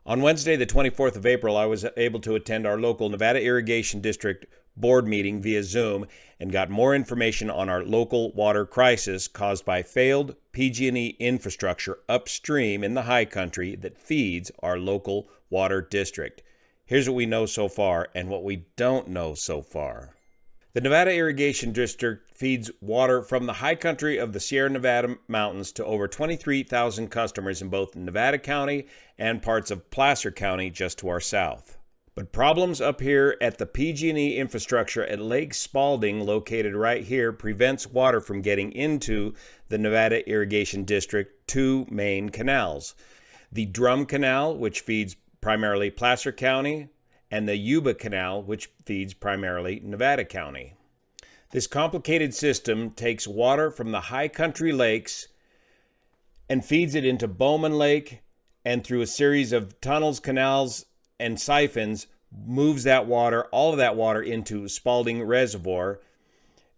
On Wednesday, the 24th of April, I was able to attend our local Nevada Irrigation District board meeting via Zoom and got more information on our local water crisis caused by failed PG&E infrastructure upstream in the high country that feeds our local water district. Here's what we know so far and what we don't know so far. The Nevada Irrigation District feeds water from the high country of the Sierra Nevada mountains to over 23,000 customers in both Nevada County and parts of Placer County just to our south. But problems up here at the PG&E infrastructure at Lake Spaulding, located right here, prevents water from getting into the Nevada Irrigation District two main canals. The Drum Canal, which feeds primarily Placer County, and the Yuba Canal, which feeds primarily Nevada County. This complicated system takes water from the high country lakes and feeds it into Bowman Lake, and through a series of tunnels, canals, and siphons, moves that water, all of that water, into Spalding Reservoir,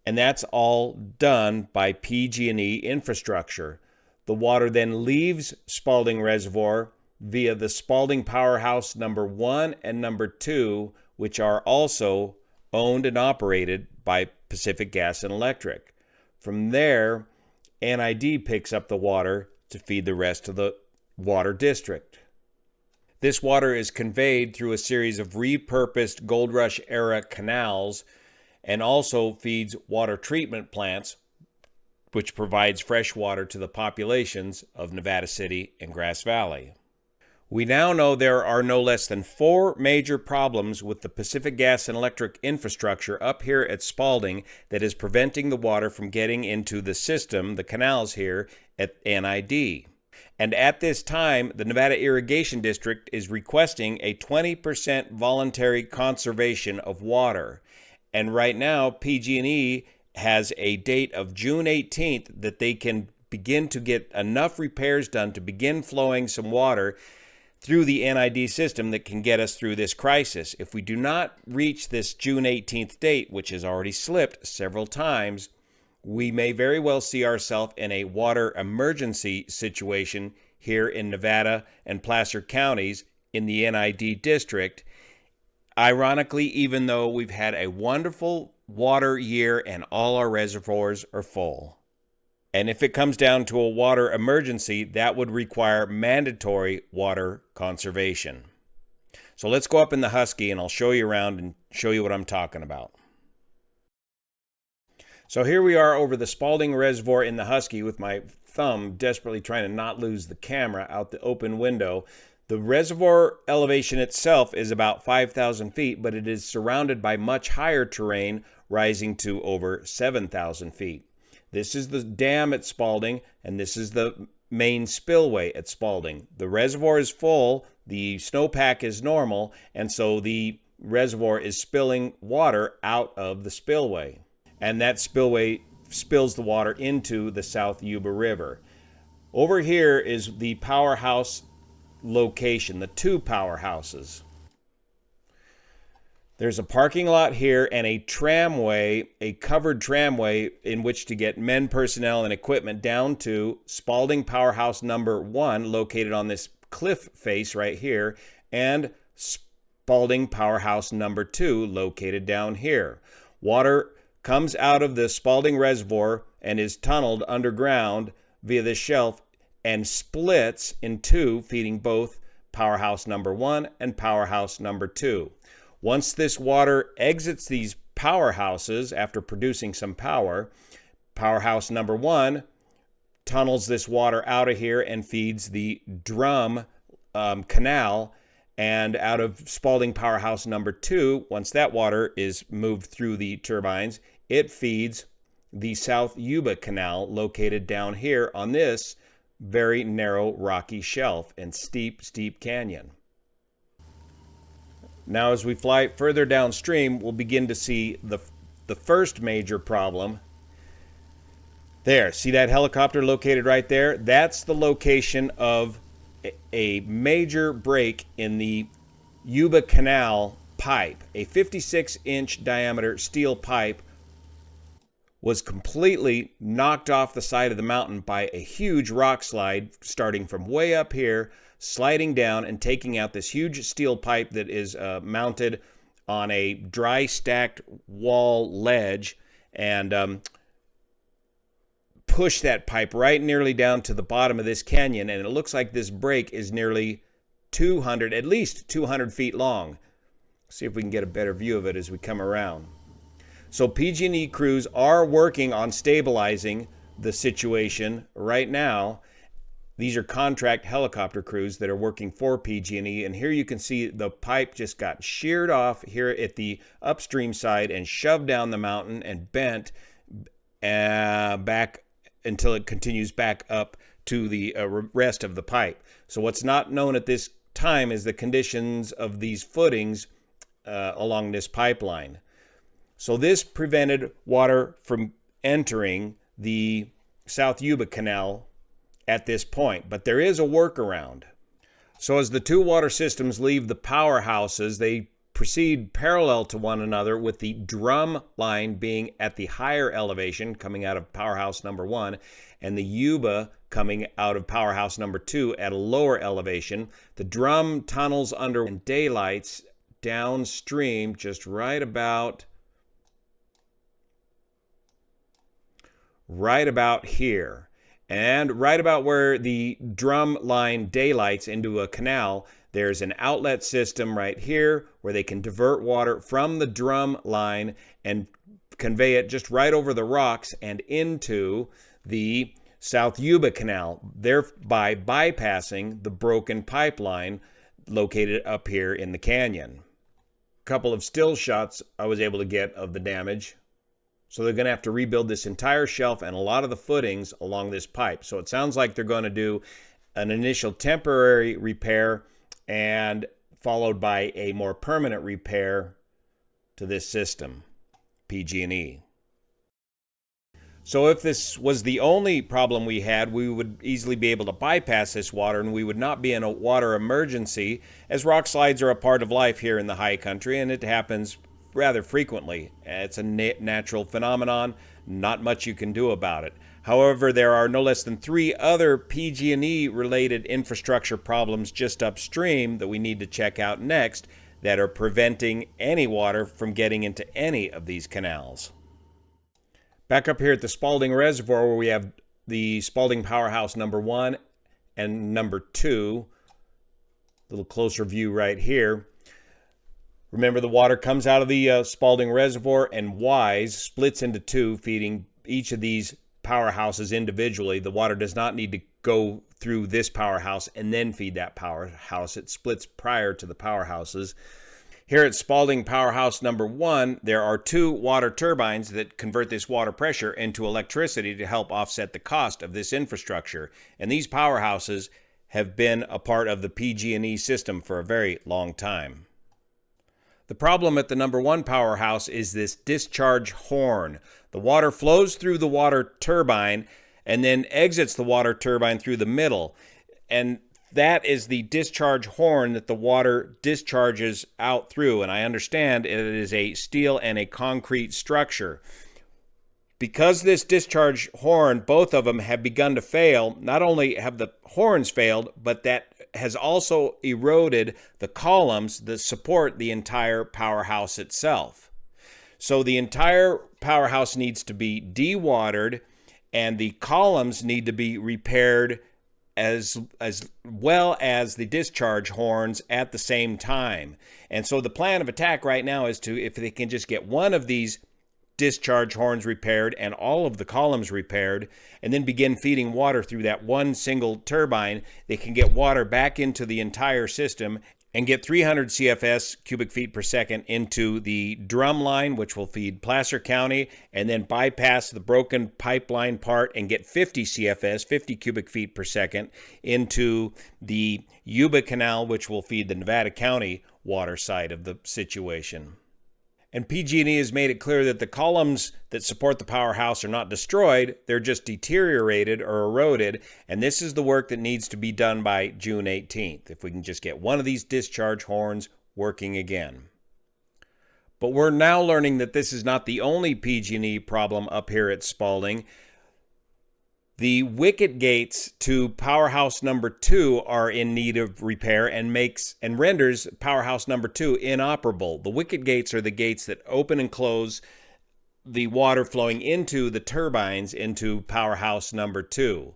and that's all done by PG&E Infrastructure. The water then leaves Spalding Reservoir via the Spalding Powerhouse number 1 and number 2, which are also owned and operated by Pacific Gas and Electric. From there, NID picks up the water to feed the rest of the water district. This water is conveyed through a series of repurposed Gold Rush era canals and also feeds water treatment plants, which provides fresh water to the populations of Nevada City and Grass Valley. We now know there are no less than 4 major problems with the Pacific Gas and Electric infrastructure up here at Spalding that is preventing the water from getting into the system, the canals here at NID. And at this time, the Nevada Irrigation District is requesting a 20% voluntary conservation of water. And right now, PG&E has a date of June 18th that they can begin to get enough repairs done to begin flowing some water through the NID system that can get us through this crisis. If we do not reach this June 18th date, which has already slipped several times, we may very well see ourselves in a water emergency situation here in Nevada and Placer counties in the NID district. Ironically, even though we've had a wonderful water year and all our reservoirs are full. And if it comes down to a water emergency, that would require mandatory water conservation. So let's go up in the Husky and I'll show you around and show you what I'm talking about. So here we are over the Spalding Reservoir in the Husky with my thumb desperately trying to not lose the camera out the open window. The reservoir elevation itself is about 5,000 feet, but it is surrounded by much higher terrain rising to over 7,000 feet. This is the dam at Spalding, and this is the main spillway at Spalding. The reservoir is full, the snowpack is normal, and so the reservoir is spilling water out of the spillway. And that spillway spills the water into the South Yuba River. Over here is the powerhouse location, the 2 powerhouses. There's a parking lot here and a tramway, a covered tramway in which to get men, personnel, and equipment down to Spalding Powerhouse number 1, located on this cliff face right here, and Spalding Powerhouse number 2, located down here. Water comes out of the Spalding Reservoir and is tunneled underground via this shelf and splits in 2, feeding both Powerhouse number 1 and Powerhouse number 2. Once this water exits these powerhouses after producing some power, Powerhouse number 1 tunnels this water out of here and feeds the Drum Canal, and out of Spalding Powerhouse number 2, once that water is moved through the turbines, it feeds the South Yuba Canal, located down here on this very narrow rocky shelf and steep canyon. Now, as we fly further downstream, we'll begin to see the first major problem. There, see that helicopter located right there? That's the location of a major break in the Yuba Canal pipe. A 56-inch diameter steel pipe was completely knocked off the side of the mountain by a huge rock slide starting from way up here, sliding down and taking out this huge steel pipe that is mounted on a dry stacked wall ledge, and push that pipe right nearly down to the bottom of this canyon. And it looks like this break is nearly at least 200 feet long. See if we can get a better view of it as we come around. So PG&E crews are working on stabilizing the situation right now. These are contract helicopter crews that are working for PG&E, and here you can see the pipe just got sheared off here at the upstream side and shoved down the mountain and bent back until it continues back up to the rest of the pipe. So what's not known at this time is the conditions of these footings along this pipeline. So this prevented water from entering the South Yuba Canal at this point, but there is a workaround. So as the two water systems leave the powerhouses, they proceed parallel to one another, with the drum line being at the higher elevation coming out of powerhouse number 1, and the Yuba coming out of powerhouse number 2 at a lower elevation. The drum tunnels under and daylights downstream just right about here. And right about where the drum line daylights into a canal, there's an outlet system right here where they can divert water from the drum line and convey it just right over the rocks and into the South Yuba Canal, thereby bypassing the broken pipeline located up here in the canyon. A couple of still shots I was able to get of the damage. So they're going to have to rebuild this entire shelf and a lot of the footings along this pipe. So it sounds like they're going to do an initial temporary repair and followed by a more permanent repair to this system, PG&E. So if this was the only problem we had, we would easily be able to bypass this water and we would not be in a water emergency, as rock slides are a part of life here in the high country, and it happens rather frequently. It's a natural phenomenon, not much you can do about it. However, there are no less than 3 other PG&E related infrastructure problems just upstream that we need to check out next that are preventing any water from getting into any of these canals. Back up here at the Spalding Reservoir, where we have the Spalding Powerhouse number 1 and number 2, a little closer view right here. Remember, the water comes out of the Spalding Reservoir and splits into 2, feeding each of these powerhouses individually. The water does not need to go through this powerhouse and then feed that powerhouse. It splits prior to the powerhouses. Here at Spalding Powerhouse number 1, there are 2 water turbines that convert this water pressure into electricity to help offset the cost of this infrastructure. And these powerhouses have been a part of the PG&E system for a very long time. The problem at the number 1 powerhouse is this discharge horn. The water flows through the water turbine and then exits the water turbine through the middle. And that is the discharge horn that the water discharges out through. And I understand it is a steel and a concrete structure. Because this discharge horn, both of them have begun to fail, not only have the horns failed, but that has also eroded the columns that support the entire powerhouse itself. So the entire powerhouse needs to be dewatered, and the columns need to be repaired as well as the discharge horns at the same time. And so the plan of attack right now is to, if they can just get one of these discharge horns repaired and all of the columns repaired, and then begin feeding water through that one single turbine, they can get water back into the entire system and get 300 CFS cubic feet per second into the drum line, which will feed Placer County, and then bypass the broken pipeline part and get 50 CFS, 50 cubic feet per second, into the Yuba Canal, which will feed the Nevada County water side of the situation. And PG&E has made it clear that the columns that support the powerhouse are not destroyed, they're just deteriorated or eroded, and this is the work that needs to be done by June 18th, if we can just get one of these discharge horns working again. But we're now learning that this is not the only PG&E problem up here at Spalding. The wicket gates to powerhouse number 2 are in need of repair and renders powerhouse number 2 inoperable. The wicket gates are the gates that open and close the water flowing into the turbines into powerhouse number 2.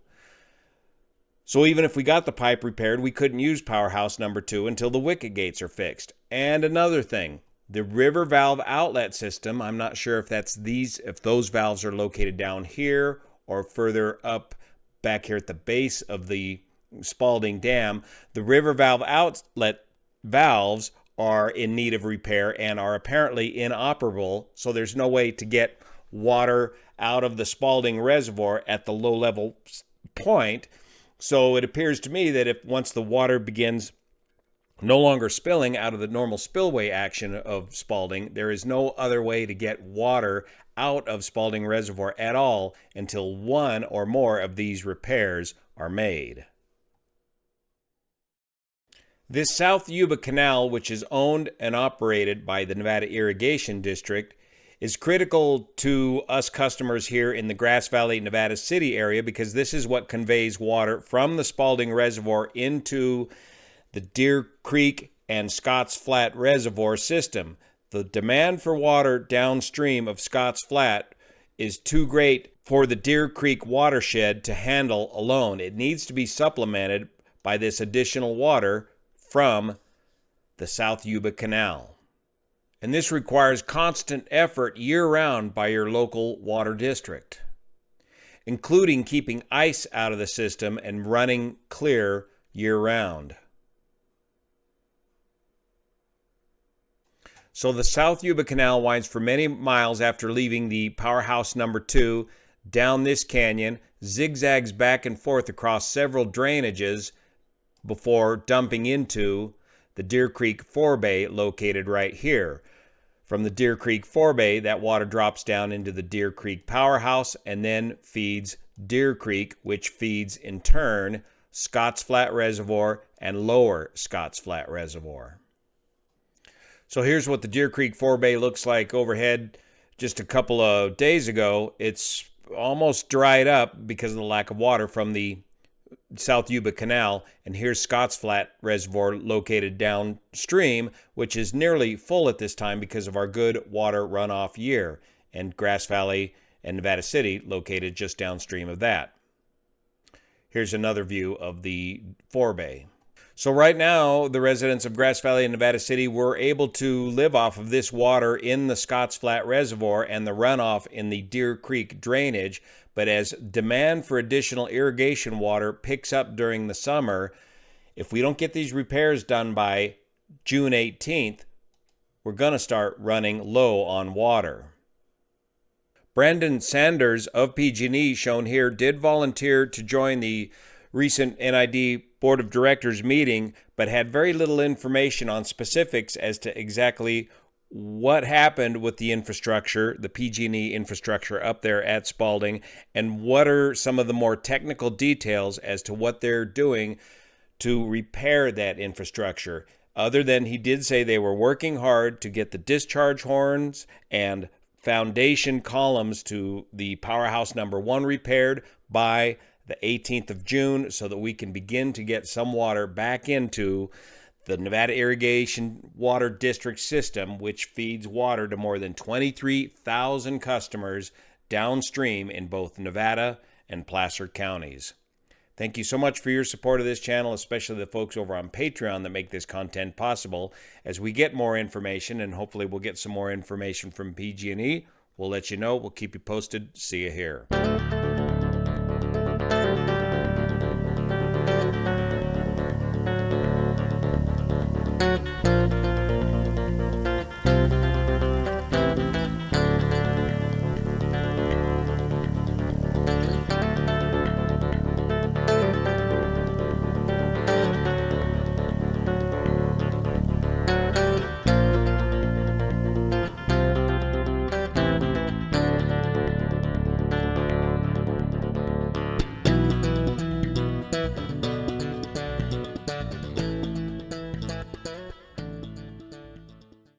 So even if we got the pipe repaired, we couldn't use powerhouse number 2 until the wicket gates are fixed. And another thing, the river valve outlet system, I'm not sure if those valves are located down here or further up back here at the base of the Spalding Dam. The river valve outlet valves are in need of repair and are apparently inoperable, so there's no way to get water out of the Spalding Reservoir at the low level point. So it appears to me that once the water begins no longer spilling out of the normal spillway action of Spalding, there is no other way to get water out of Spalding Reservoir at all until one or more of these repairs are made. This South Yuba Canal, which is owned and operated by the Nevada Irrigation District, is critical to us customers here in the Grass Valley, Nevada City area because this is what conveys water from the Spalding Reservoir into the Deer Creek and Scotts Flat Reservoir system. The demand for water downstream of Scotts Flat is too great for the Deer Creek watershed to handle alone. It needs to be supplemented by this additional water from the South Yuba Canal. And this requires constant effort year-round by your local water district, including keeping ice out of the system and running clear year-round. So the South Yuba Canal winds for many miles after leaving the powerhouse number 2 down this canyon, zigzags back and forth across several drainages before dumping into the Deer Creek forebay located right here. From the Deer Creek forebay, that water drops down into the Deer Creek powerhouse and then feeds Deer Creek, which feeds in turn Scotts Flat Reservoir and Lower Scotts Flat Reservoir. So here's what the Deer Creek forebay looks like overhead just a couple of days ago. It's almost dried up because of the lack of water from the South Yuba Canal, and here's Scotts Flat Reservoir located downstream, which is nearly full at this time because of our good water runoff year, and Grass Valley and Nevada City located just downstream of that. Here's another view of the forebay. So right now, the residents of Grass Valley and Nevada City were able to live off of this water in the Scotts Flat Reservoir and the runoff in the Deer Creek drainage. But as demand for additional irrigation water picks up during the summer, if we don't get these repairs done by June 18th, we're going to start running low on water. Brandon Sanders of PG&E, shown here, did volunteer to join the recent NID Board of Directors meeting, but had very little information on specifics as to exactly what happened with the infrastructure, the PG&E infrastructure up there at Spalding, and what are some of the more technical details as to what they're doing to repair that infrastructure. Other than he did say they were working hard to get the discharge horns and foundation columns to the powerhouse number 1 repaired by the 18th of June so that we can begin to get some water back into the Nevada Irrigation Water District system, which feeds water to more than 23,000 customers downstream in both Nevada and Placer counties. Thank you so much for your support of this channel, especially the folks over on Patreon that make this content possible. As we get more information, and hopefully we'll get some more information from PG&E, we'll let you know. We'll keep you posted. See you here.